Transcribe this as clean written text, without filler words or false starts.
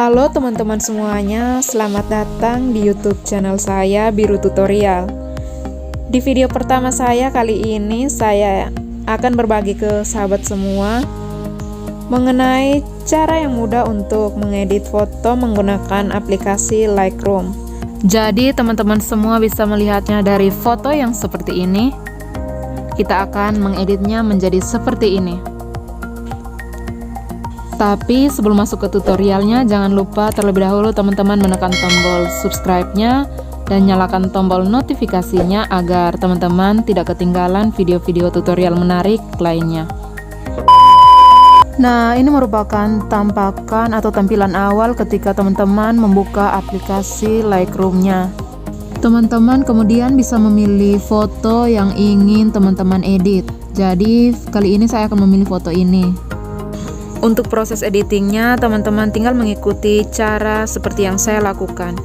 Halo teman-teman semuanya, selamat datang di YouTube channel saya Biru Tutorial. Di video pertama saya kali ini saya akan berbagi ke sahabat semua mengenai cara yang mudah untuk mengedit foto menggunakan aplikasi Lightroom. Jadi teman-teman semua bisa melihatnya dari foto yang seperti ini. Kita akan mengeditnya menjadi seperti ini. Tapi sebelum masuk ke tutorialnya, jangan lupa terlebih dahulu teman-teman menekan tombol subscribe-nya dan nyalakan tombol notifikasinya agar teman-teman tidak ketinggalan video-video tutorial menarik lainnya. Nah, ini merupakan tampakan atau tampilan awal ketika teman-teman membuka aplikasi Lightroom-nya. Teman-teman kemudian bisa memilih foto yang ingin teman-teman edit. Jadi, kali ini saya akan memilih foto ini. Untuk proses editingnya, teman-teman tinggal mengikuti cara seperti yang saya lakukan.